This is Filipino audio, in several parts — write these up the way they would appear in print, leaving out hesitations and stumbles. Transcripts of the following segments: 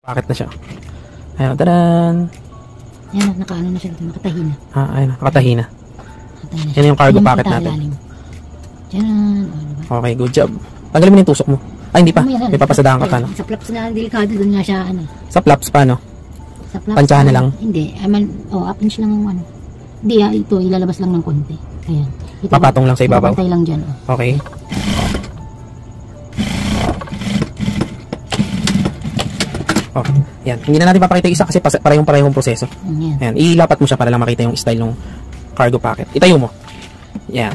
Bakit na siya? Ayun, tadan! Yan, nakaano na siya dito, nakatahi na. Ayun, nakatahi na. Nakatahi na Yan yung cargo packet natin. Diyan, Okay, good job. Tanggalin mo na yung tusok mo. Ay, hindi pa. May papasadahan ka pa, no? Sa flaps na delikado, doon nga siya, ano. Sa flaps pa, no? Sa flaps. Tansyahan na lang? Hindi, up inch lang ang ano. Hindi, ito, ilalabas lang ng konti. Ayan. Ito, Papatong lang sa ibabaw? Papatay lang dyan, oh. Okay. Okay. Yan. Hindi na natin papakita yung isa kasi parehong proseso. Yan. Ayan. Ilapat mo siya para lang makita yung style ng cargo packet. Itayo mo. Yan.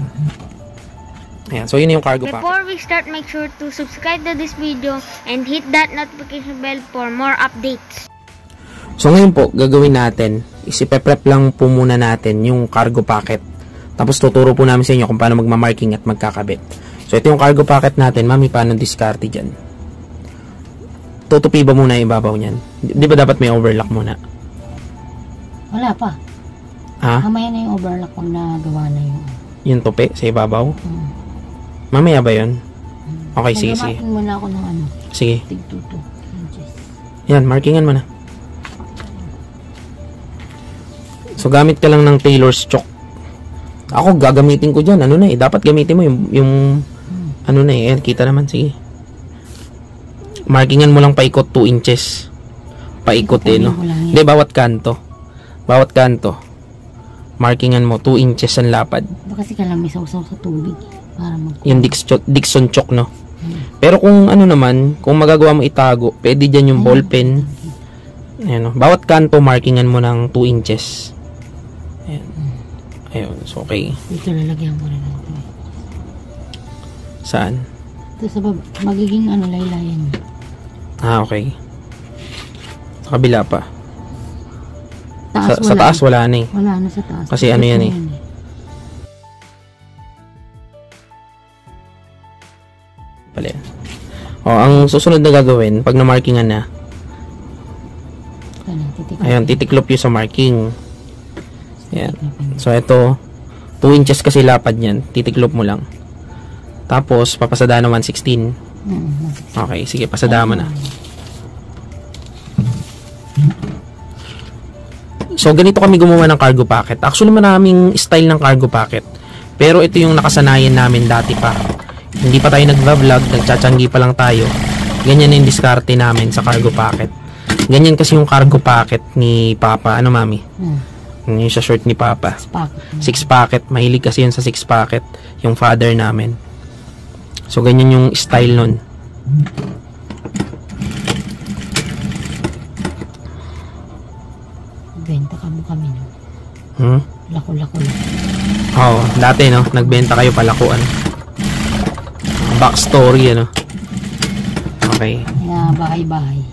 Ayan. So, yun yung cargo packet. Before we start, make sure to subscribe to this video and hit that notification bell for more updates. So, ngayon po, gagawin natin is ipe-prep lang po muna natin yung cargo packet. Tapos, tuturo po namin sa inyo kung paano magmamarking at magkakabit. So, ito yung cargo packet natin. Mami, paano diskarte dyan? Tutupi ba muna yung ibabaw niyan? Di ba dapat may overlock muna? Wala pa. Ha? Mamaya na yung overlock pag nagawa na yung... Yung tupi sa ibabaw? Mamaya ba yun? Okay, sige, sige. Mag-marking muna ako ng ano. Sige. Tig 2 inches. Yan, markingan mo na. So, gamit ka lang ng tailor's chalk. Ako, gagamitin ko dyan. Ano na eh. Dapat gamitin mo yung ano na eh. Kita naman, sige. Markingan mo lang paikot 2 inches. Paikot eh, no? Hindi, bawat kanto. Bawat kanto. Markingan mo 2 inches ang lapad. Baka kasi ka lang may sausaw sa tubig. Para yung Dixon chalk, no? Pero kung ano naman, kung magagawa mo itago, pwede dyan yung ballpen. Ayan, no? Bawat kanto, markingan mo ng 2 inches. Ayan. Ayun, so okay. Dito lalagyan ko rin ito. Saan? Ito sa baba. Magiging ano, laylayan. Ah, okay. Sa kabila pa. Taas, sa taas wala na eh. Wala na sa taas. Kasi ano yan eh. Pala yan. O, ang susunod na gagawin, pag na-markingan na, ayun, titiklop yung sa marking. Ayan. So, ito, 2 inches kasi lapad yan. Titiklop mo lang. Tapos, papasada na 116. Okay, sige, pasada mo na. So, ganito kami gumawa ng cargo packet. Actually, maraming style ng cargo packet. Pero ito yung nakasanayan namin dati pa. Hindi pa tayo nag-vlog, nagtsatsyanggi pa lang tayo. Ganyan yung diskarte namin sa cargo packet. Ganyan kasi yung cargo packet ni Papa. Ano, Mami? Yung sa short ni Papa. 6 packet. Mahilig kasi yun sa 6 packet. Yung father namin. So, ganyan yung style nun. Benta kami nun. Lako-lako lang. Oo, dati no, nagbenta kayo palakuan. Backstory, ano. Okay. Yeah, bahay-bahay.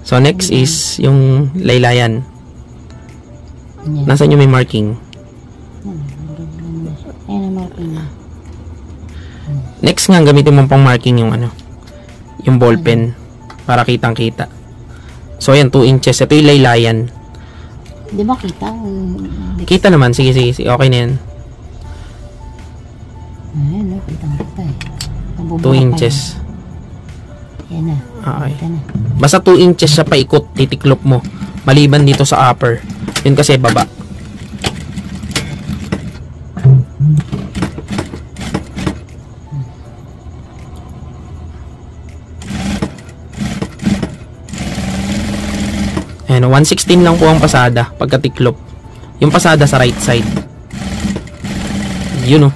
So, next is yung laylayan. Nasaan yung may marking? Ayan ang marking na. Next nga, gamitin mo pang marking yung ano, yung ballpen para kitang-kita. So, ayan, 2 inches. Ito yung laylayan. Di ba kita? Kita naman. Sige, sige, sige. Okay na yan. Ayan, no? Kitang-kita eh. 2 inches. Yan na. Okay. Basta 2 inches siya paikot, titiklop mo. Maliban dito sa upper. Yun kasi baba. Ayan, 116 lang po ang pasada pagkatiklop. Yung pasada sa right side. Yun, oh.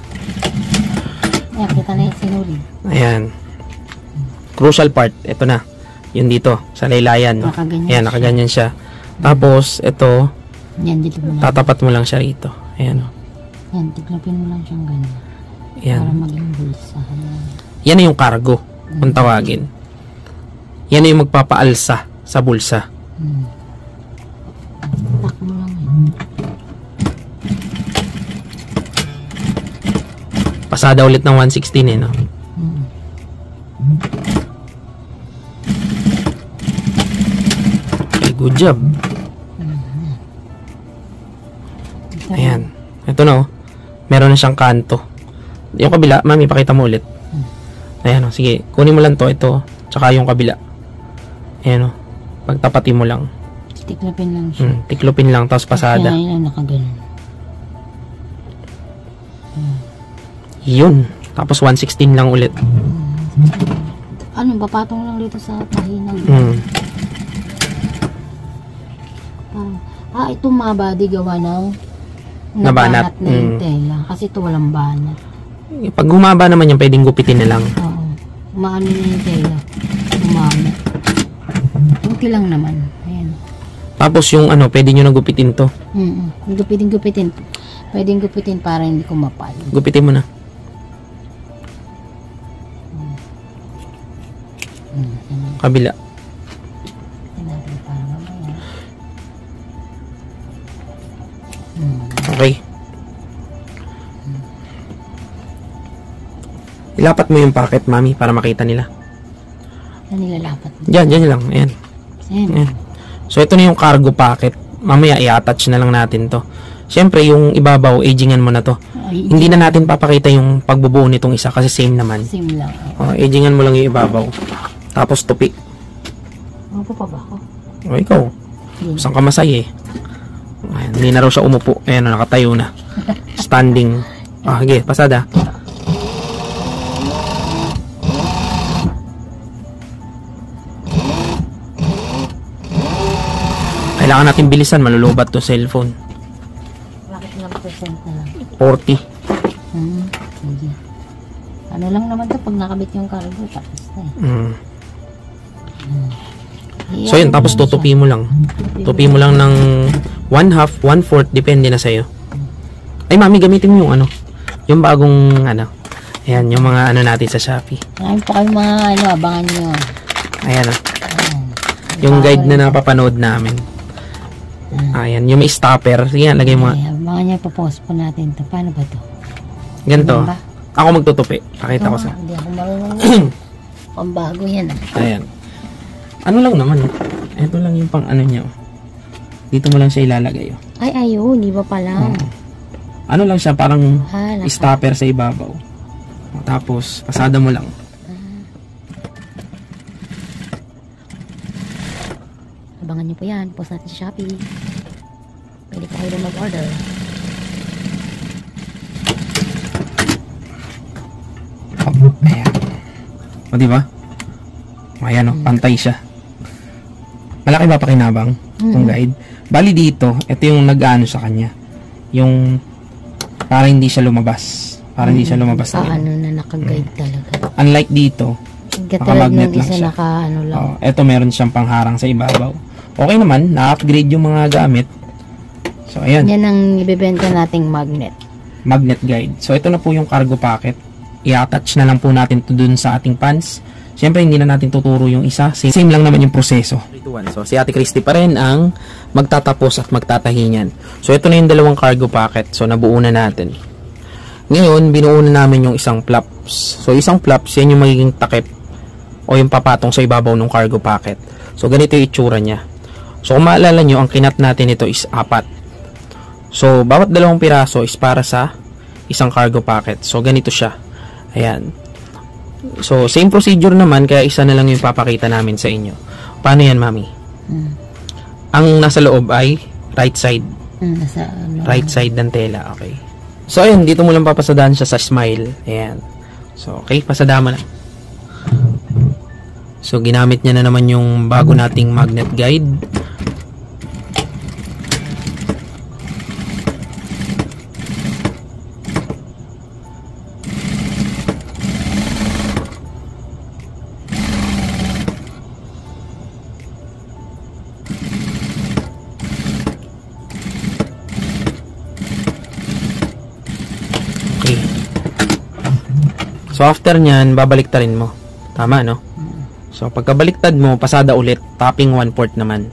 Ayan, kita na yung sinuli. Ayan. Crucial part. Ito na. Yun dito. Sa laylayan. No? Ayan, nakaganyan siya. Tapos, ito. Yan, dito mo lang. Tatapat mo lang siya rito. Ayan, oh. Yan, tiklopin mo lang siyang ganyan. Ayan. Para maging bulsa. Yan na yung cargo. Kung tawagin. Yan na yung magpapaalsa sa bulsa. Tak mo lang yun. Pasada ulit ng 116 eh, no? Okay, good job. Ayan. Ito na, oh. Meron na siyang kanto. Yung kabila, Mami, pakita mo ulit. Ayan, oh. Sige, kunin mo lang to, ito. Tsaka yung kabila. Ayan, oh. Pagtapatin mo lang. Tiklopin lang siya. Tiklopin lang, tapos pasada. Kaya yun, nakaganon. Yun. Tapos 116 lang ulit. Ano, papatong lang dito sa pahinag. Ito mga body gawa ng nabanat na yung tela. Kasi ito walang banat. Pag humaba naman yan, pwedeng gupitin na lang. Oo. Umaano na yung tela. Umami. Okay lang naman. Ayan. Tapos yung ano, pwede nyo na gupitin to. Gupitin. Pwedeng gupitin para hindi ko mapal. Gupitin mo na. Kabila. Natin para mamaya. Okay. Ilapat mo yung packet, mami, para makita nila. Ano nilalapat mo? Diyan lang. Ayan. Ayan. Ayan. So, ito na yung cargo packet. Mamaya, i-attach na lang natin to. Siyempre, yung ibabaw, agingan mo na to. Ay, Hindi na natin papakita yung pagbubuo nitong isa kasi same naman. same lang. Agingan mo lang yung ibabaw. Tapos tupi. Ano pa ba ako? O, ikaw. Saan ka masay eh. Ayan, hindi na raw siya umupo. Ayan, nakatayo na. Standing. Sige, pasada. Kailangan natin bilisan, malulubat to cellphone. Bakit lang percent na lang? 40. Sige. Ano lang naman to pag nakabit yung cargo, tapos na eh. So yun, tapos tutupi mo lang. Tupi mo lang ng 1/2, 1/4, depende na sa'yo. Ay mami, gamitin mo yung ano, yung bagong ano. Ayan, yung mga ano natin sa Shopee. Marami pa kayong mga ano, abangan nyo. Ayan yung guide na napapanood namin. Ayan, yung may stopper. Sige, lagay mo. Ay, abangan nyo, papost po natin to. Paano ba to? Ganito. Ganun ba? Ako magtutupi. Pakita ko sa. Hindi ako marunong. Pambago yan ah. Ayan. Ano lang naman. Ito lang yung pang ano niya. Dito mo lang siya ilalagay. Ay, ayun, di ba pala? Ano lang siya, parang Naka- stopper sa ibabaw. Tapos, pasada mo lang. Abangan nyo po yan. Post natin sa Shopee. Pwede pa kayo mag-order. Ayan. O, diba? Ayan, pantay siya. Malaki ba pakinabang? Itong guide. Bali dito, ito yung nag-ano sa kanya. Yung, para hindi siya lumabas. Para hindi siya lumabas na yun. Ano na naka-guide talaga. Unlike dito, Katulad Naka-magnet ng lang isa siya. naka-ano lang. ito meron siyang pangharang sa ibabaw. Okay naman, na-upgrade yung mga gamit. So, ayan. Yan ang ibebenta nating magnet. Magnet guide. So, ito na po yung cargo packet. I-attach na lang po natin to dun sa ating pants. Siyempre, hindi na natin tuturo yung isa. Same lang naman yung proseso. So, si Ate Christy pa rin ang magtatapos at magtatahingan. So, ito na yung dalawang cargo packet. So, nabuo na natin. Ngayon, binuo na namin yung isang flaps. So, isang flaps, yan yung magiging takip o yung papatong sa ibabaw ng cargo packet. So, ganito yung itsura niya. So, kung maalala nyo, ang kinat natin ito is 4. So, bawat dalawang piraso is para sa isang cargo packet. So, ganito siya. Ayan. So, same procedure naman, kaya isa na lang yung papakita namin sa inyo. Paano yan, mami? Ang nasa loob ay right side. Nasa ano. Right side ng tela. Okay. So, ayun, dito mo lang papasadaan siya sa smile. Ayan. So, okay, pasada mo na. So, ginamit niya na naman yung bago nating magnet guide. Okay. So, after nyan, babaliktarin mo. Tama, no? So, pagkabaliktad mo, pasada ulit. Tapping 1/4 naman.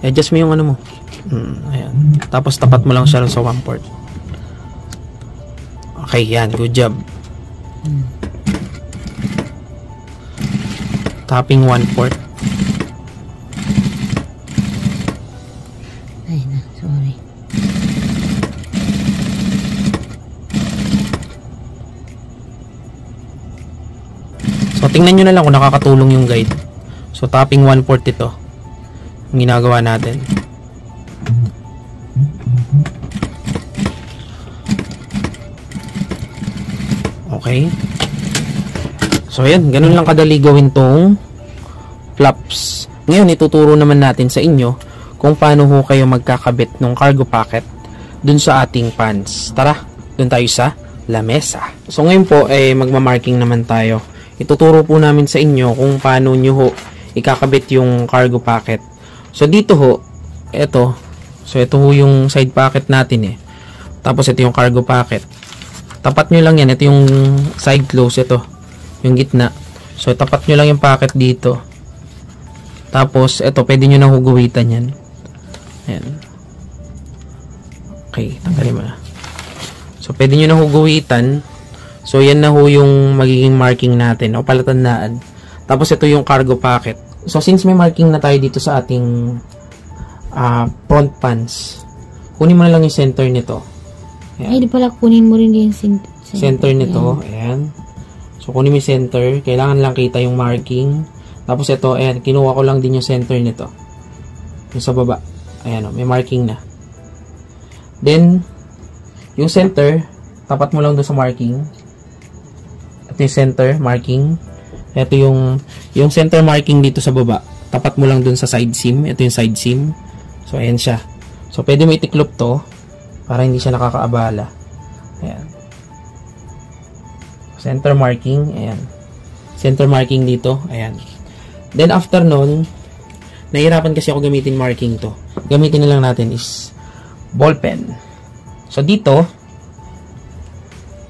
Adjust mo yung ano mo. Ayan. Tapos, tapat mo lang siya sa 1/4. Okay, yan. Good job. Tapping 1/4. Ay na, sorry. So, tingnan nyo na lang kung nakakatulong yung guide. So, tapping 1/4 ito. Yung ginagawa natin. Okay. So, ayan. Ganun lang kadali gawin tong flaps. Ngayon, ituturo naman natin sa inyo kung paano ho kayo magkakabit ng cargo pocket dun sa ating pants. Tara, dun tayo sa lamesa. So, ngayon po, magmamarking naman tayo. Ituturo po namin sa inyo kung paano nyo ho ikakabit yung cargo pocket. So, dito ho, ito. So, ito ho yung side pocket natin Tapos, ito yung cargo pocket. Tapat nyo lang yan. Ito yung side close. Ito. Yung gitna. So, tapat nyo lang yung pocket dito. Tapos, ito. Pwede nyo na huguwitan yan. Ayan. Okay. Tanggalin mo na. So, pwede nyo na huguwitan. So, yan na ho yung magiging marking natin. O palatandaan. Tapos, ito yung cargo pocket. So, since may marking na tayo dito sa ating front pants, kunin mo na lang yung center nito. Ayan. Ay, di pala kunin mo rin yung Center nito. Ayan. So, kunin mo yung center. Kailangan lang kita yung marking. Tapos, ito, ayan. Kinuha ko lang din yung center nito. Yung sa baba. Ayan, may marking na. Then, yung center, tapat mo lang doon sa marking. Ito yung center, marking. Ito yung center marking dito sa baba. Tapat mo lang doon sa side seam. Ito yung side seam. So, ayan siya. So, pwede mo itiklop to para hindi siya nakakaabala. Ayan. Center marking. Ayan. Center marking dito. Ayan. Then, after nun, nahihirapan kasi ako gamitin marking to. Gamitin na lang natin is ball pen. So, dito,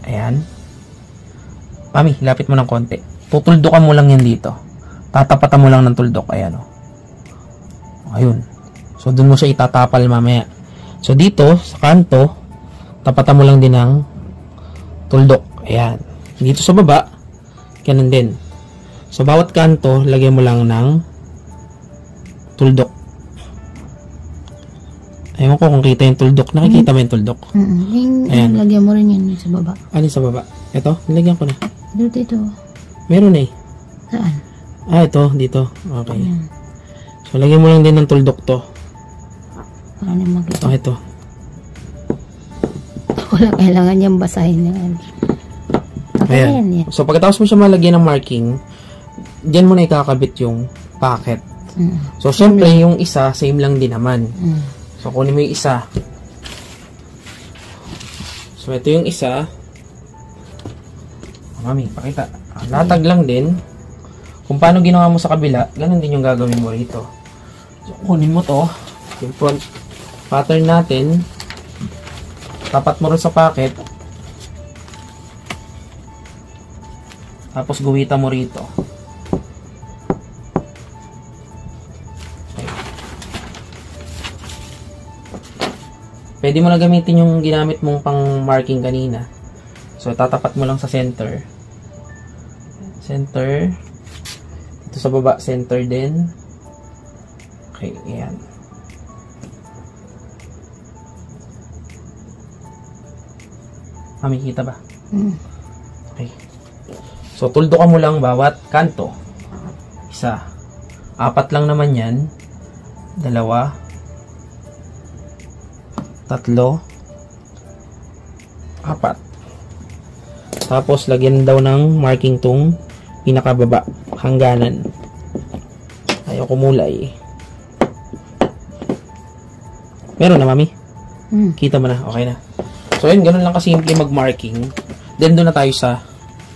ayan. Mami, lapit mo ng konti. Tutuldukan mo lang yan dito. Tatapatan mo lang ng tuldok. Ayan, ayun. So, dun mo siya itatapal mamaya. So, dito, sa kanto, tapatan mo lang din ng tuldok. Ayan. Dito sa baba, ganun din. So, bawat kanto, lagyan mo lang ng tuldok. Ayun ko kung kita yung tuldok. Nakikita mo yung tuldok? Ayan. Lagyan mo rin yun sa baba. Ano sa baba? Ito? Nilagyan ko na. Dito. Meron Saan? Ito. Dito. Okay. Ayan. So, lagyan mo lang din ng tuldok to. Para na makita. Ito. Wala kailangan niyang basahin yan. Ayan. Yan. So, pagkatapos mo siya malagyan ng marking, dyan mo na ikakabit yung pocket. So, syempre, yung isa, same lang din naman. So, kunin mo yung isa. So, ito yung isa. Mami, pakita. Latag lang din. Kung paano ginawa mo sa kabila, ganun din yung gagawin mo rito. So, kunin mo to. Yung front pattern natin. Tapat mo rin sa pocket. Tapos, guwitan mo rito. Pwede mo na gamitin yung ginamit mong pang marking kanina. So, tatapat mo lang sa center. Center. Ito sa baba, center din. Okay, ayan. Makikita ba? Okay. So, tuldukan mo lang bawat kanto. Isa. 4 lang naman yan. 2. 3, 4. Tapos, lagyan daw ng marking tong pinakababa, hangganan. Ayaw kumulay. Meron na, mami? Kita mo na, okay na. So, yun, ganun lang kasimple mag-marking. Then, doon na tayo sa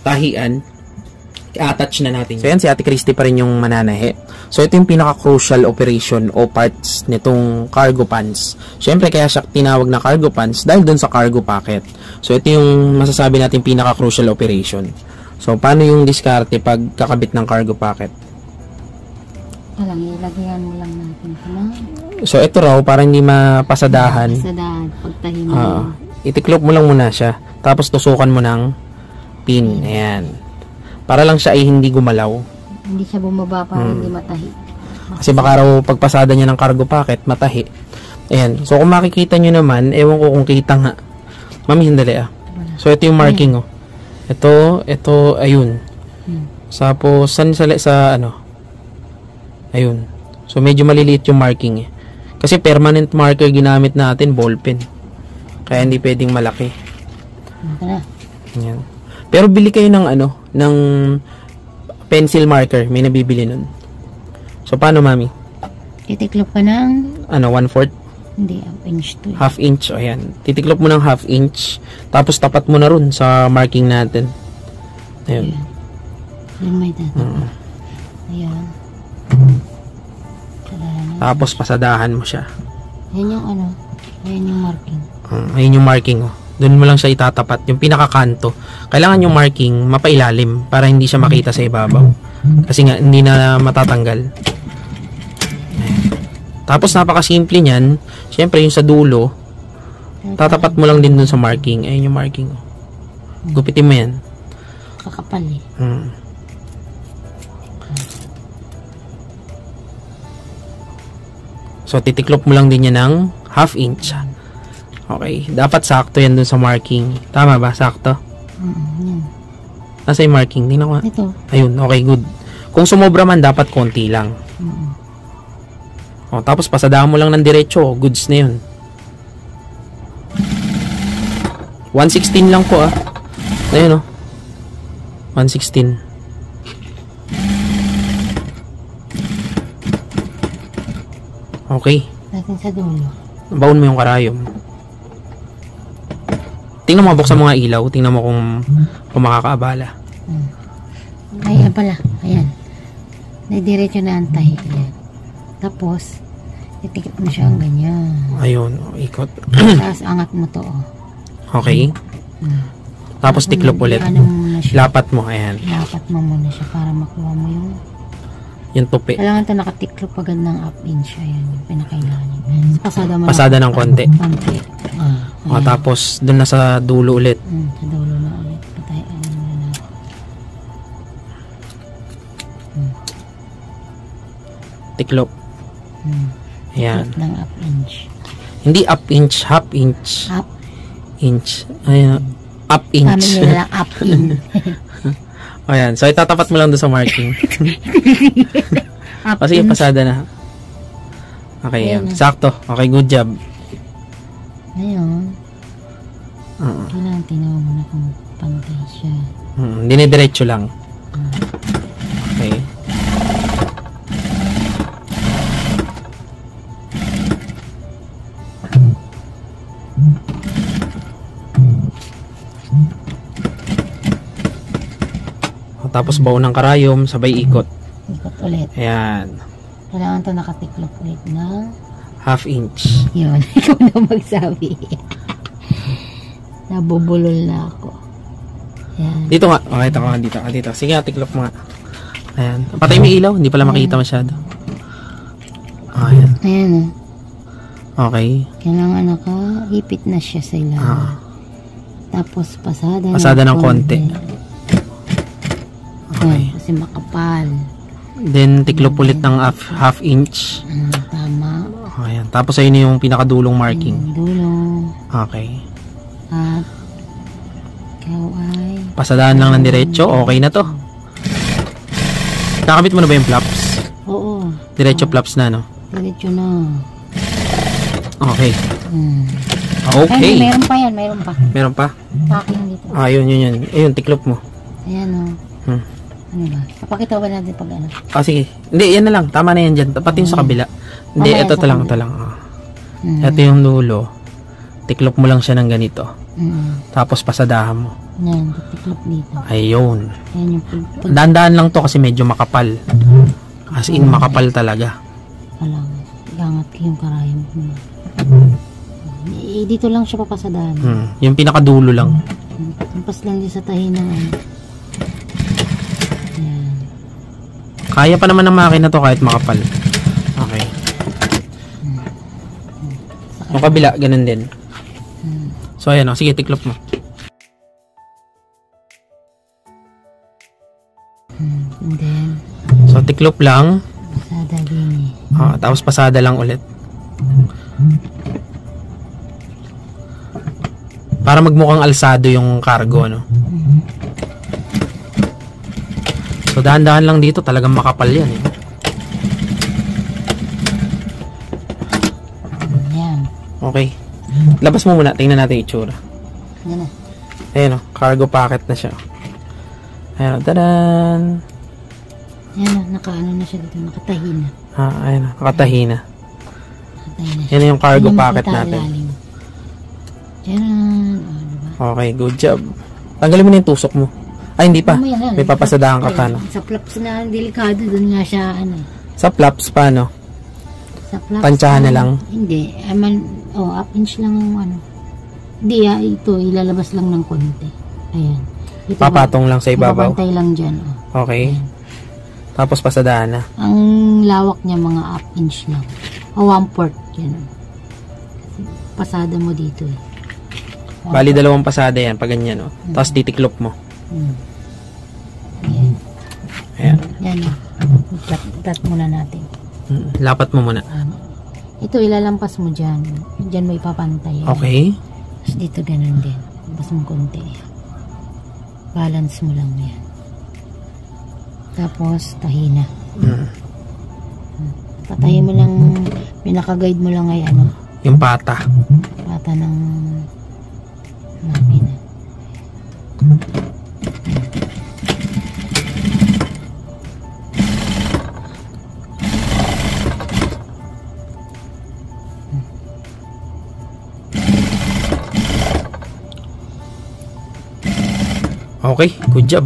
tahian. I-attach na natin. So, yan, si Ate Christy pa rin yung mananahe. So, ito yung pinaka-crucial operation o parts nitong cargo pants. Siyempre, kaya siya tinawag na cargo pants dahil dun sa cargo pocket. So, ito yung masasabi natin pinaka-crucial operation. So, paano yung diskarte pag kakabit ng cargo pocket? Ilagyan mo lang natin. So, ito raw, para hindi mapasadahan. Pasadahan, pagtahin mo. Itiklop mo lang muna siya. Tapos, tusukan mo ng pin. Ayan. Para lang siya ay hindi gumalaw. Hindi siya bumaba para hindi matahi. Kasi baka raw pagpasada niya ng cargo pocket, matahi. Ayan. So, kung makikita nyo naman, ewan ko kung kita nga. Mami, sandali So, ito yung marking, Ito, ayun. Tapos, sa ano? Ayun. So, medyo maliliit yung marking eh. Kasi permanent marker ginamit natin, ballpen. Kaya hindi pwedeng malaki. Ito na. Yan. Pero bili kayo ng ano, ng pencil marker. May nabibili nun. So, paano, mami? Titiklop ka ng, Ano, 1/4? hindi, half inch to. Half inch. O, ayan. Titiklop mo ng half inch. Tapos, tapat mo na rin sa marking natin. Ayun. Yan may tatapat. Ayan. Tapos, pasadahan mo siya. Yan yung ano, ayan yung marking. Ayun yung marking, oh. Doon mo lang siya itatapat. Yung pinakakanto. Kailangan yung marking mapailalim para hindi siya makita sa ibabaw. Kasi nga, hindi na matatanggal. Ayan. Tapos, napakasimple niyan. Siyempre, yung sa dulo, tatapat mo lang din dun sa marking. Ayun yung marking. Oh. Gupitin mo yan. Kakapal eh. So, titiklop mo lang din yan ng half inch. Okay. Dapat sakto yan dun sa marking. Tama ba? Sakto? Yan. Nasa yung marking? Tingnan ko nga. Ito. Ayun. Okay, good. Kung sumobra man, dapat konti lang. O, tapos, pasadahan mo lang ng diretso. Goods na yun. 116 lang po, ah. Ayun, oh. 116. Okay. Natin sa dulo. Baon mo yung karayom. Tingnan mo, buksan mo nga ilaw. Tingnan mo kung makakaabala. Ayan pala. Ayan. Nadiretso na antay. Ayan. Tapos, itikip mo siya ang ganyan. Ayun. Ikot. Tapos, angat mo to. Oh. Okay. Tapos, tiklop ulit. Ano mo muna siya. Lapat mo. Ayan. Lapat mo muna siya para makuha mo yung tupi. kailangan ito nakatiklop agad ng up inch. Ayan. Yung pinakailalim. Pasada mo Pasada ng konti. Konti. O, tapos, dun na sa dulo ulit. Sa dulo na ulit. Patay. Ano na natin. Tiklop. Ayan. Tiklop ng up inch. Hindi up inch, half inch. Up. Inch. Ayan. Up inch. Kami nila lang up in. Ayan. So, itatapat mo lang doon sa marking. Up O, sige, inch. pasada na. Okay, Ayan yan. na. Sakto. Okay, good job. Ngayon, kailangan tinawa mo na kung pantay siya. Dinidiretso lang. Okay. O, tapos baon ng karayom, sabay ikot. Ikot ulit. Ayan. Kailangan to nakatiklop ulit na Half inch. yun. Ikaw na magsabi. Nabubulol na ako. Ayan. Dito nga. Okay, ito nga dito. Dito. Sige, tiklop mo nga. Ayan. Patay mo yung ilaw. Hindi pala makita masyado. Ayan. Ayan o. Okay. Kailangan nakaipit na siya sa ilalim. Tapos pasada Pasada ng konti. Okay. Kasi makapal. Then, tiklop ulit ng half inch. Tama. Ayan. Tapos, ayun yung pinakadulong marking. Dulo. Okay. At ikaw ay Pasadaan lang ng diretso. Okay na to. Nakabit mo na ba yung flaps? oo. Diretso flaps na, no? Diretso na. Okay. Ay, Okay. meron pa yan. Meron pa. Meron pa? Packing dito. Yun. Ayun, tiklop mo. Ayan o. Ano ba? Papakita ba natin pag ano? Sige. Hindi, yan na lang. Tama na yan dyan. Tapatin sa kabila. Hindi, Mamaya ito sa lang. Ito lang. Ito yung dulo. Tiklop mo lang siya ng ganito. Tapos pasadahan mo. Yan. Tiklop dito. Ayun. Ayan yung pag Dahan-dahan lang to kasi medyo makapal. As in, makapal talaga. lang. Iangat ko yung karayom. Dito lang siya papasadahan. Yung pinakadulo lang. Tampas lang din sa tahi ng ano. Ayan. Kaya pa naman ng makina to kahit makapal. Okay. Yung kabila, ganun din. So, ayan o. Sige, tiklop mo. And then, So, tiklop lang. pasada din eh. Tapos, pasada lang ulit. Para magmukhang alsado yung cargo, no? So, So, dahan-dahan lang dito. Talagang makapal yan. Eh. Yan. Okay. Labas mo muna. Tingnan natin yung itsura. Yan na. Ayan o. Cargo packet na siya. Ayan o. Tadan! Yan na. Nakaano na siya dito. Nakatahi na. Ayan o. Nakatahi na. Nakatahi na siya. Yan yung cargo Yan yung packet makita natin. ilalim. Yan. Diba? Okay. Good job. Tanggalin mo na yung tusok mo. Ay, hindi pa. Mamaya na, May papasadahan ka pa, no? Sa flaps na delikado, doon nga siya, Sa flaps pa, no? sa flaps. Tansyahan na lang. Hindi, half inch lang ang Hindi, ito, ilalabas lang ng konti. Ayan. Ito Papatong lang sa ibabaw. Papantay lang dyan, Okay. Tapos pasadahan na. Ang lawak niya, mga half inch lang. O 1/4, yan. Kasi pasada mo dito, Bali, 2 pasada yan, pag ganyan, no? Tapos titiklop mo. Ayan. Ayan. Yan, tat muna natin. Lapat mo muna. Ito, ilalampas mo dyan. Dyan mo ipapantay. Okay. Tapos dito ganun din. Lampas mo konti. Balance mo lang yan. Tapos, tahina. Patayin mo lang, pinaka-guide mo lang ay Yung pata. pata ng makina. Okay, good job.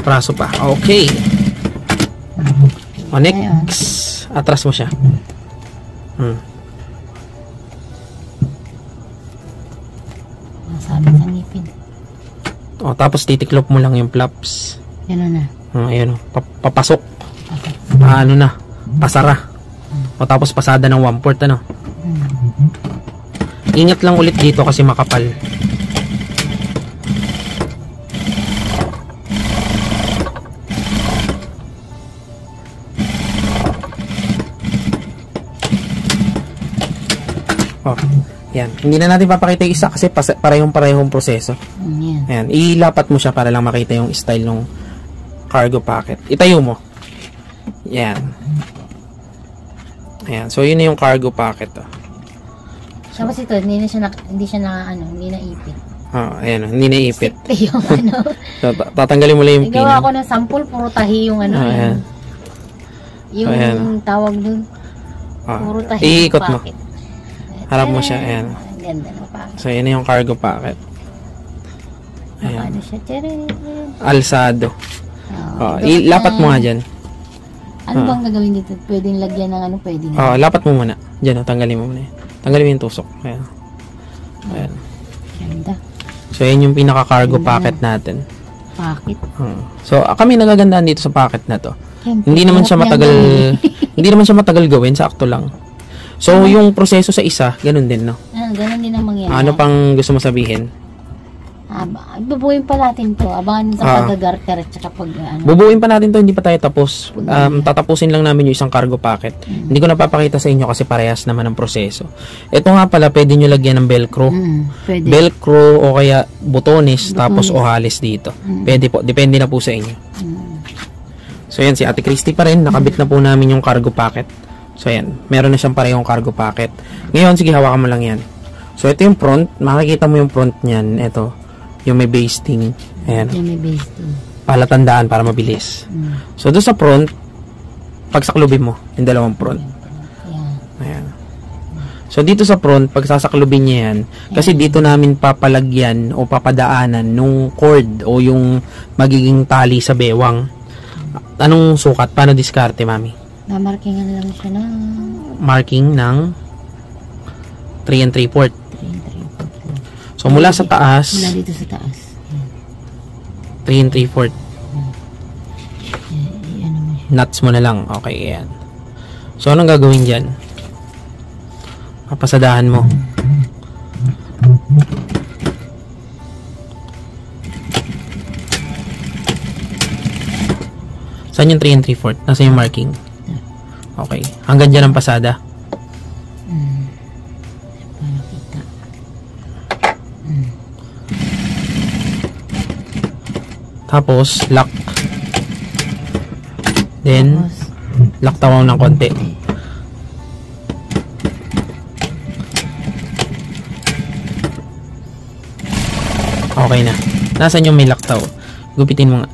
Praso pa. Okay. O, next. Atras mo siya. Masabit ang ngipin. O, tapos titiklop mo lang yung flaps. Yan na. Ayan o. Papasok. Ano na. Pasara. O, tapos pasada ng 1/4, ano. Ingat lang ulit dito kasi makapal. Oh, yan. Hindi na natin papakita yung isa kasi parehong proseso. Yan. Ayan. Ilapat mo siya para lang makita yung style ng cargo packet. Itayo mo. Yan. Ayan. So, yun na yung cargo packet. Oh. Tapos ito, hindi na ipit. Oh, ayan. Hindi naipit. Yung So, tatanggalin mo lang yung pin. Igawa ko ng sample, puro tahi yung Ayan. Yung Ayan. tawag dun, Oh. puro tahi Iikot mo. packet. Harap mo siya. Ayan. Ang ganda ng packet. So, yun na yung cargo packet. Ayan. Ano siya? Tcharin! Alsado. Oh, dapat ilapat mo nga dyan. Ano bang gagawin dito? Pwedeng lagyan ng pwedeng. Oh, lapat mo muna. Dyan, oh, tanggalin mo muna. Tanggalin mo yung tusok. Ayan. Ayan. Ganda. So, yan yung pinaka-cargo packet natin. Packet. So, kami nagagandaan dito sa packet na to. Siyempre, Hindi naman siya harap matagal niyang hindi naman siya matagal gawin, sakto lang. So, yung proseso sa isa, ganun din, no? ganun din ang mangyayari. Ano pang gusto mo sabihin? Ibubuhin pa natin to. Abangan sa pag-garter at saka pag Bubuin pa natin to, hindi pa tayo tapos. Tatapusin lang namin yung isang cargo packet. Hindi ko napapakita sa inyo kasi parehas naman ang proseso. Ito nga pala, pwede nyo lagyan ng velcro. pwede. Velcro o kaya butones, tapos ohalis dito. Pwede po, depende na po sa inyo. So yan, si Ate Christy pa rin, nakabit na po namin yung cargo packet. So yan, meron na siyang parehong cargo packet. Ngayon, sige, hawakan mo lang yan. So ito yung front, makikita mo yung front niyan. Ito, yung may basting. Ayan. Yung may basting. Palatandaan para mabilis. So doon sa front, pagsaklubin mo yung dalawang front. Ayan. So dito sa front, pagsasaklubin niya yan, kasi dito namin papalagyan o papadaanan nung cord o yung magiging tali sa bewang. Anong sukat? Paano diskarte, mami? Namarkingan lang siya na Marking ng 3 3/4. So mula sa taas, mula dito sa taas. 3 3/4. Yan naman siya. Nuts mo na lang. Okay, yan. So anong gagawin dyan? Papasadahan mo. Saan yung 3 3/4? Nasa yung marking? Okay. Hanggang dyan ang pasada. Para kita. Tapos, lock. Then, Tapos, laktawan ng konti. Okay na. Nasaan yung may laktaw? Gupitin mo nga.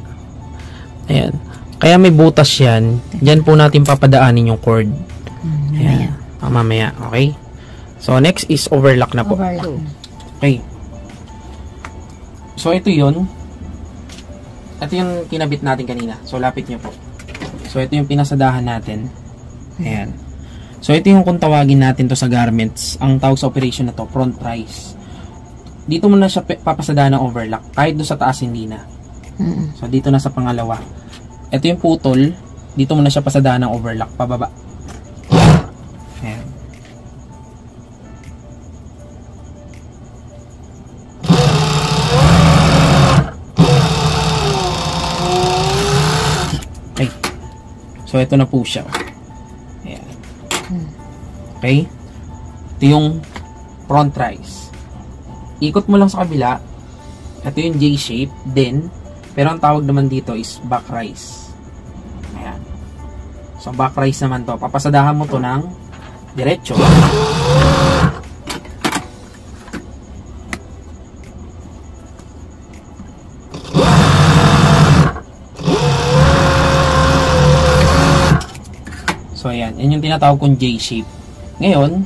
Ayan. Kaya may butas yan. Diyan po natin papadaanin yung cord. mamaya. Mamaya. Okay? So, next is overlock na po. Overlock. Okay. So, ito yun. Ito yung kinabit natin kanina. So, lapit nyo po. So, ito yung pinasadahan natin. Ayan. So, ito yung kung tawagin natin to sa garments. Ang tawag sa operation na to, front rise. Dito mo na siya papasadahan ng overlock. Kahit doon sa taas, hindi na. So, dito na sa pangalawa. Ito yung putol. Dito mo na siya pasadahan ng overlock. Pababa. Ayan. Okay. So, ito na po siya. Ayan. Okay. Ito yung front rise. Ikot mo lang sa kabila. Ito yung J-shape. Then, pero ang tawag naman dito is back rise. Ayan. So, back rise naman to. Papasadahan mo to ng diretso. So, ayan. Yan yung tinatawag kong J-shape. Ngayon,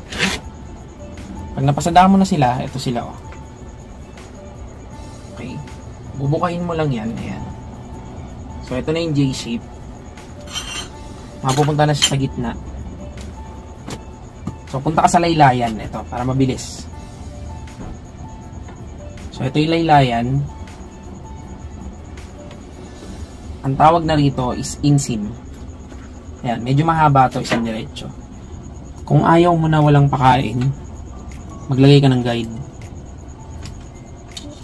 pag napasadahan mo na sila, ito sila, oh. Okay. Bubukahin mo lang yan. Ayan. So, ito na yung J-shape. Mapupunta na siya sa gitna. So, punta ka sa laylayan. Ito, para mabilis. So, ito yung laylayan. Ang tawag na rito is inseam. Ayan, medyo mahaba ito, isang diretso. Kung ayaw mo na walang pakain, maglagay ka ng guide.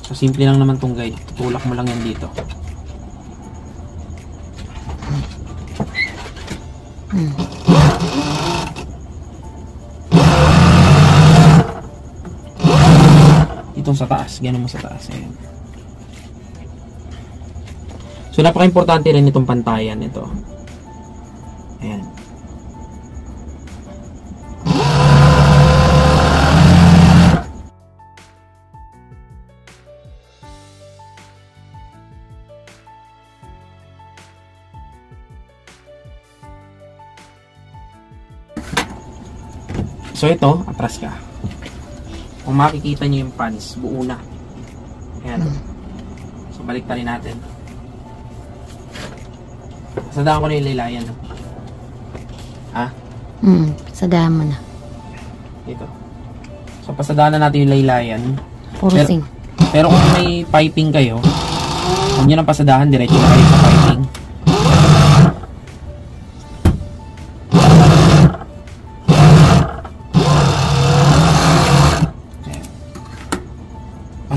So, simple lang naman tong guide. Tutulak mo lang yan dito. Ito sa taas. Ganun mo sa taas. Ayan. So, napaka-importante rin itong pantayan. Ito. Ayan. So, ito, atras ka. Kung makikita nyo yung pants, buo na. Ayan. So, balik rin natin. Sadahan ko na yung laylayan. Ha? Sadahan mo na. Dito. So, pasadahan na natin yung laylayan. Puro sing. Pero kung may piping kayo, huwag nyo nang pasadahan, diretso na kayo sa piping.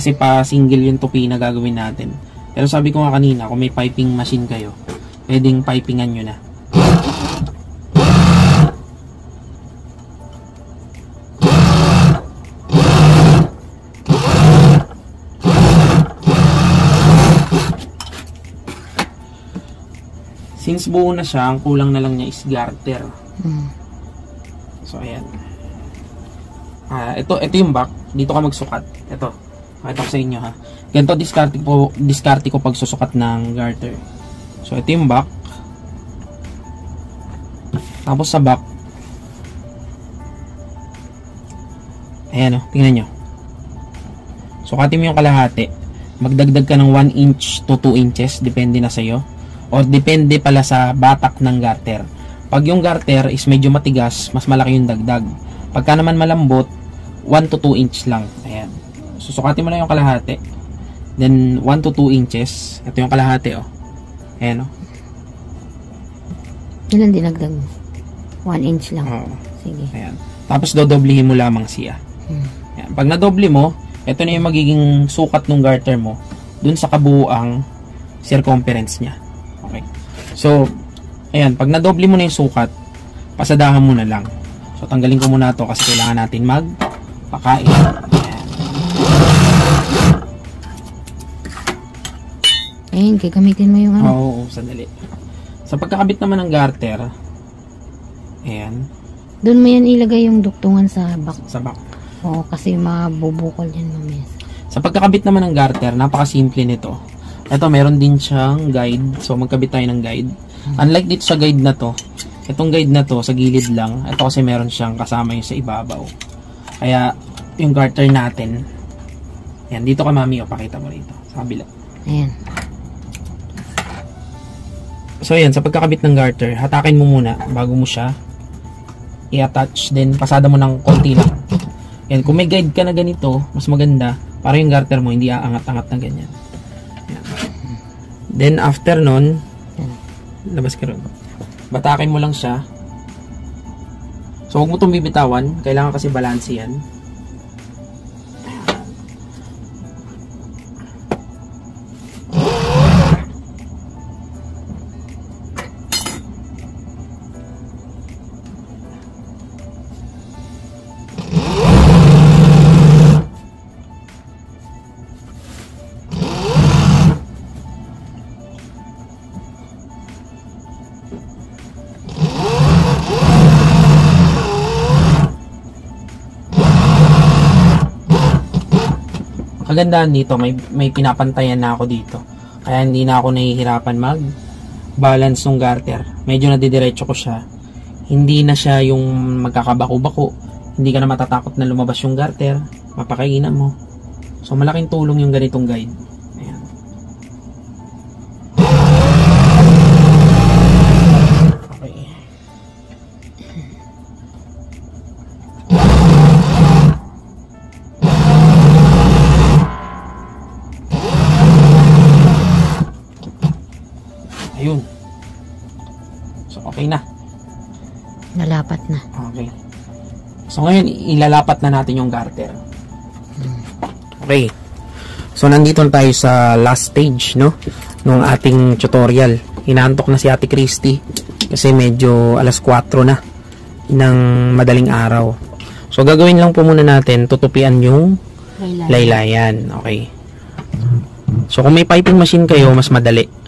Kasi pa single yung tupi na gagawin natin. Pero sabi ko nga kanina, kung may piping machine kayo, pwedeng pipingan nyo na. Since buo na siya, ang kulang na lang niya is garter. So, ayan. Ito yung back. Dito ka magsukat. Ito. Pakita ko sa inyo, ha. Ganito diskarte ko pag susukat ng garter. So, ito yung back. Tapos sa back. Ayan, tingnan nyo. Sukatin mo yung kalahati. Magdagdag ka ng 1 inch to 2 inches. Depende na sa'yo. O depende pala sa batak ng garter. Pag yung garter is medyo matigas, mas malaki yung dagdag. Pagka naman malambot, 1 to 2 inch lang. Ayan. Susukatin mo na yung kalahati. Then, 1 to 2 inches. Ito yung kalahati, oh. Ayan, oh. Ilan dinagdag mo? 1 inch lang. Oo. Sige. Ayan. Tapos, dodoblihin mo lamang siya. Ayan. Pag nadoble mo, ito na yung magiging sukat ng garter mo dun sa kabuuang circumference niya. Okay. So, ayan. Pag nadoble mo na yung sukat, pasadahan mo na lang. So, tanggalin ko muna to kasi kailangan natin magpakain. Ayun, gagamitin mo yung ano. Oo, sandali. Sa pagkakabit naman ng garter, ayan, Doon mo yan ilagay yung duktungan sa back. sa back. Oo, kasi mabubukol yan mamaya. Sa pagkakabit naman ng garter, napakasimple nito. Ito, meron din siyang guide. So, magkabit tayo ng guide. Unlike dito sa guide na to, itong guide na to, sa gilid lang. Ito kasi meron siyang kasama yung sa ibabaw. Kaya, yung garter natin, yan, dito ka mami, pakita mo rito. Sa kabila. Ayan. So, ayan, sa pagkakabit ng garter, hatakin mo muna bago mo siya i-attach. Then, pasada mo ng konti lang. Yan, kung may guide ka na ganito, mas maganda para yung garter mo hindi aangat-angat na ganyan. Yan. Then, after nun, labas ka ron. Batakin mo lang siya. So, huwag mo itong bibitawan. Kailangan kasi balance yan. Kagandahan dito, may pinapantayan na ako dito. Kaya hindi na ako nahihirapan mag-balance ng garter. Medyo nadidiretso ko siya. Hindi na siya yung magkakabako-bako. Hindi ka na matatakot na lumabas yung garter. Mapakainan mo. So, malaking tulong yung ganitong guide. Ayan. Okay. Ayun. So, okay na. Nalapat na. Okay. So, ngayon, ilalapat na natin yung garter. Okay. So, nandito na tayo sa last stage, no? Nung ating tutorial. Inaantok na si Ate Christy. Kasi medyo alas 4 na ng madaling araw. So, gagawin lang po muna natin, tutupian yung laylayan. Okay. So, kung may piping machine kayo, mas madali.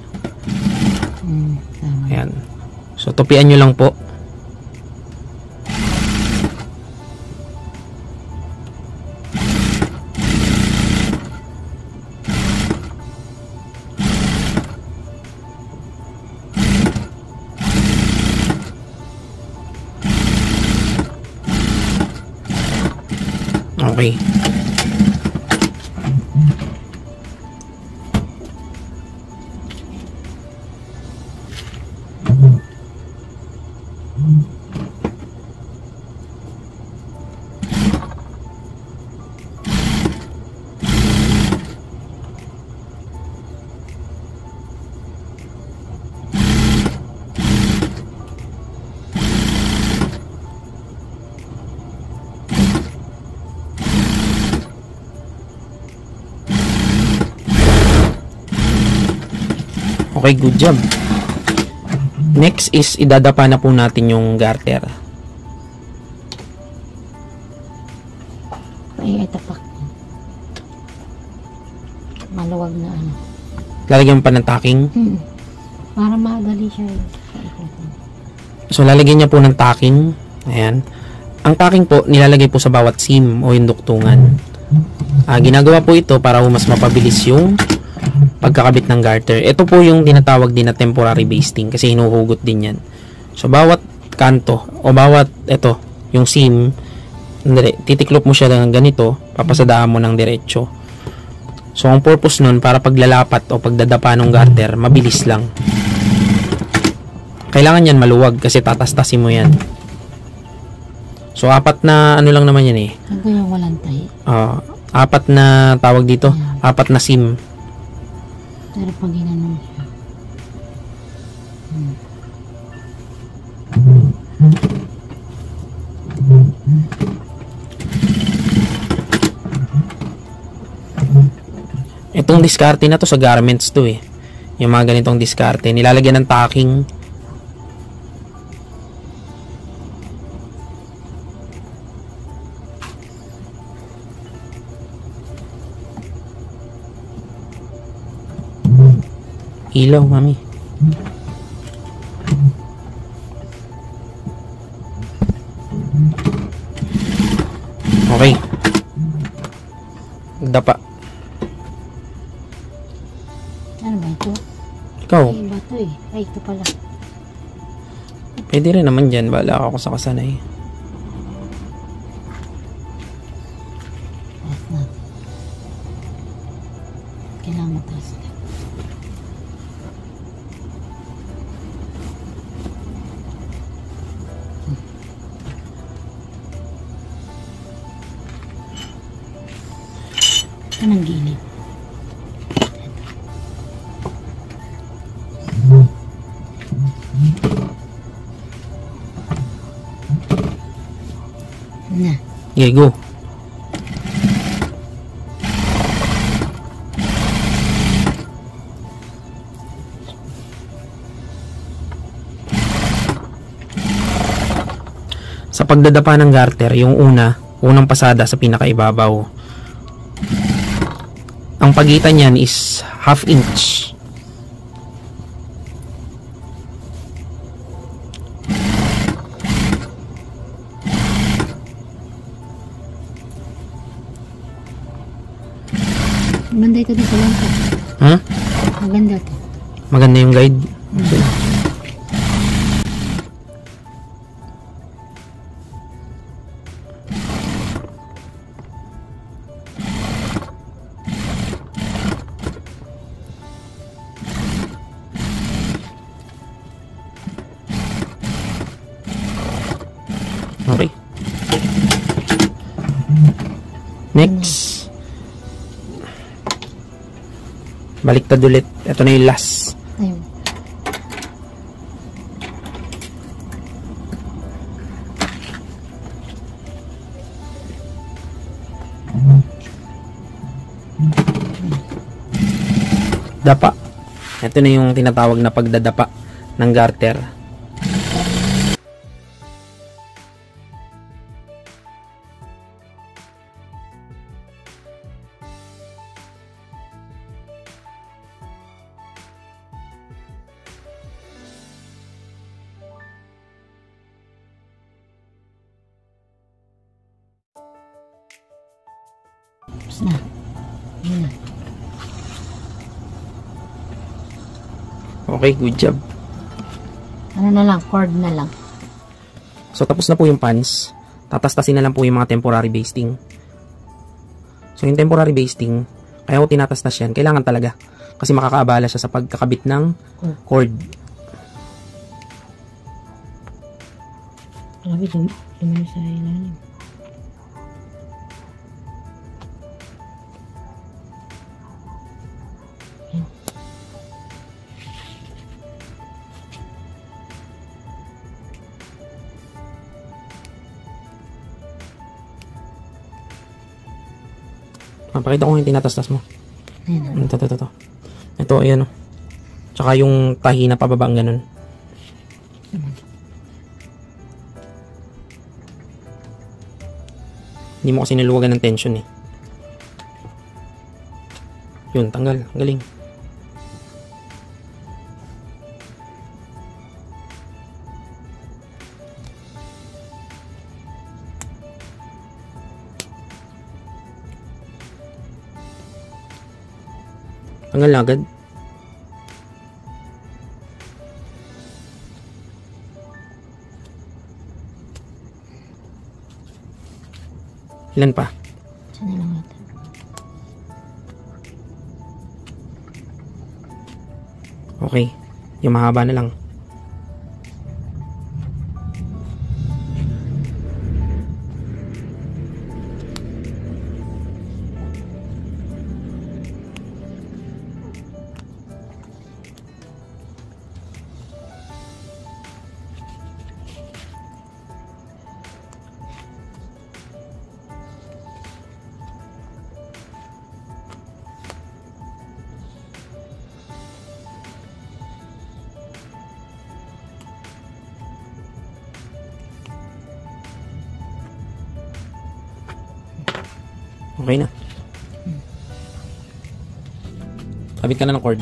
Ayan. So, tupian nyo lang po. Okay. Okay, good job. Next is idadapa na po natin yung garter. Ay, tapak. Maluwag na ano. Lalagyan pa ng tacking. Para madali siya. So, lalagyan niya po ng tacking. Ayan. Ang tacking po, nilalagay po sa bawat seam o yung duktungan. Ginagawa po ito para mas mapabilis yung pagkakabit ng garter. Ito po yung tinatawag din na temporary basting kasi hinuhugot din yan. So, bawat kanto o bawat ito, yung seam, titiklop mo siya ng ganito, papasadaan mo ng diretso. So, ang purpose nun, para paglalapat o pagdadapa ng garter, mabilis lang. Kailangan yan maluwag kasi tatastasin mo yan. So, 4 na ano lang naman yan eh. Ano yung walang tahi? 4 na tawag dito, 4 na seam. Pero pag ginanong siya. Itong diskarte na to sa garments to eh. Yung mga ganitong diskarte. Nilalagyan ng tacking. Ilaw, mami. Okay. Dapa. Ano ba ito? Ikaw, Ay, iba to eh. Ay, ito pala. pwede rin naman dyan. Bahala ako sa kasanay. Taas na. Kailangan mataas na. Ito ng gilid. Na. Okay, go. Sa pagdadapa ng garter, yung unang pasada sa pinakaibabaw. Ang pagitan niyan is ½ inch. Maganda ito din sa langka. Ha? Maganda ito. Maganda yung guide. Okay. Next. Baliktad ulit. Ito na yung last. Ayun. Dapa. Ito na yung tinatawag na pagdadapa ng garter. Tapos na. Ayun na. Okay, good job. Ano na lang, cord na lang. So, tapos na po yung pans. Tatastasin na lang po yung mga temporary basting. So, yung temporary basting, kaya ko tinatastas yan, kailangan talaga. Kasi makakaabala siya sa pagkakabit ng cord. Grabe, dumami sa ilalim. Pakita ko yung tinatastas mo. Ayun. Ito. Ito, ayan o. Tsaka yung tahi na pababa ang ganun. Hindi mo kasi niluwagan ng tension eh. Yun, tanggal. Ang galing. Tanggal na agad. Ilan pa? Isa na lang natin. Okay. Yung mahaba na lang. Okay na. Kabit ka na ng cord.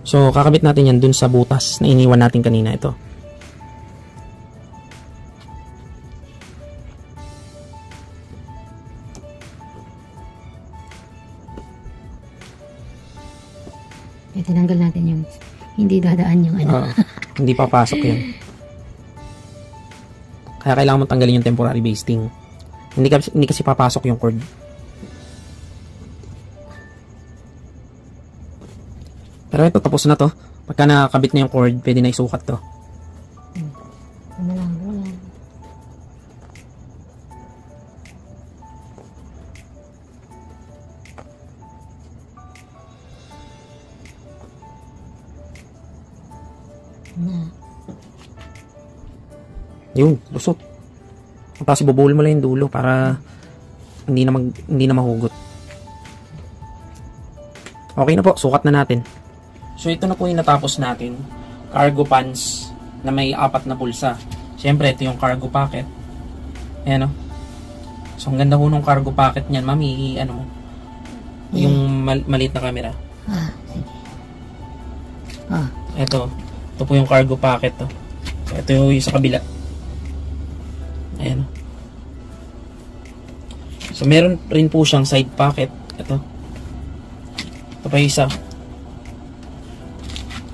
So, kakabit natin yan dun sa butas na iniwan natin kanina. Ito. Tinanggal natin yung hindi dadaan yung ano. Hindi papasok yun. Kaya kailangan mo tanggalin yung temporary basting. Hindi kasi papasok yung cord. Pero ito, tapos na to. Pagka nakakabit na yung cord, pwede na isukat to. Ano lang. Yun, lusot. Tapos ibubuhol mo lang yung dulo para hindi na mahugot. Okay na po, sukat na natin. So ito na po yung natapos natin. Cargo pants na may 4 na pulsa. Siyempre, ito yung cargo pocket. Ayan o. So ang ganda po ng cargo pocket niyan. Mami, ano mo? Yung maliit na camera. Sige. Ito po yung cargo pocket to. So, ito yung sa kabila. Ayan. So meron rin po siyang side pocket. Ito pa isa.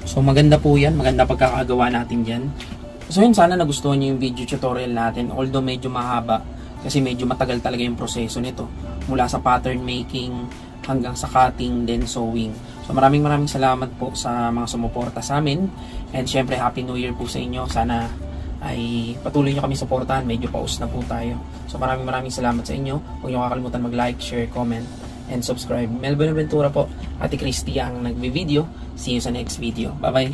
So maganda po yan. Maganda pagkakagawa natin dyan. So yun, sana nagustuhan nyo yung video tutorial natin. Although medyo mahaba. Kasi medyo matagal talaga yung proseso nito. Mula sa pattern making hanggang sa cutting, then sewing. So maraming salamat po sa mga sumuporta sa amin. And syempre, Happy New Year po sa inyo. Sana ay patuloy nyo kami suportahan. Medyo paus na po tayo. So maraming salamat sa inyo. Huwag nyo kakalimutan mag-like, share, comment, and subscribe. Mel Buenaventura po, Ate Christy ang nagbe-video. See you sa next video. Bye-bye!